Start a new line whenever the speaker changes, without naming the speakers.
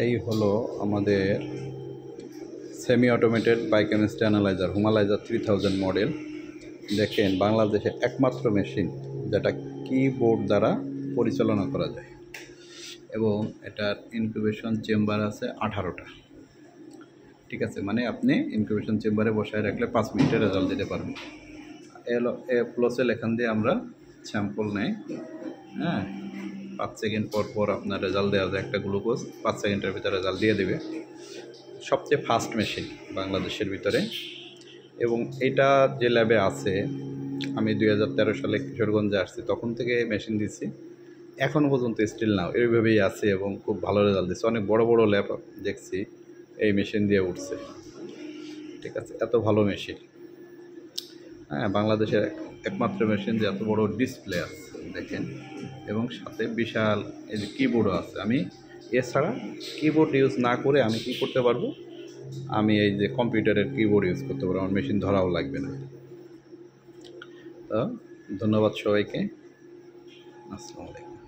এই হলো আমাদের semi automated biochemistry analyzer Humalyzer 3000 model. দেখেন বাংলাদেশের একমাত্র মেশিন যেটা কিবোর্ড দ্বারা পরিচালনা করা যায় এবং এটার ইনকিউবেশন চেম্বার আছে 18টা। ঠিক আছে, মানে আপনি ইনকিউবেশন চেম্বারে বসায় রাখলে 5 মিনিটে রেজাল্ট দিতে পারবেন। প্লাসেল এখান দিয়ে আমরা স্যাম্পল নেই, হ্যাঁ, 5 সেকেন্ড পর পর আপনার রেজাল্ট দেওয়া যায়। একটা গ্লুকোজ 5 সেকেন্ডের ভিতরে রেজাল্ট দিয়ে দেবে। সবচেয়ে ফাস্ট মেশিন বাংলাদেশের ভিতরে। এবং এটা যে ল্যাবে আছে, আমি 2013 সালে কিশোরগঞ্জে আসছি, তখন থেকে মেশিন দিচ্ছি, এখনও পর্যন্ত স্টিল নাও এইভাবেই আছে এবং খুব ভালো রেজাল্ট দিচ্ছে। অনেক বড় বড় ল্যাব দেখছি এই মেশিন দিয়ে উঠছে। ঠিক আছে, এত ভালো মেশিন, হ্যাঁ, বাংলাদেশের একমাত্র মেশিন যে এত বড় ডিসপ্লে আছে দেখেন, এবং সাথে বিশাল এই যে কিবোর্ডও আছে। আমি এছাড়া কিবোর্ড ইউজ না করে আমি কি করতে পারবো, আমি এই যে কম্পিউটারের কিবোর্ড ইউজ করতে পারবো, আমার মেশিন ধরাও লাগবে না। তো ধন্যবাদ সবাইকে, আসসালামু আলাইকুম।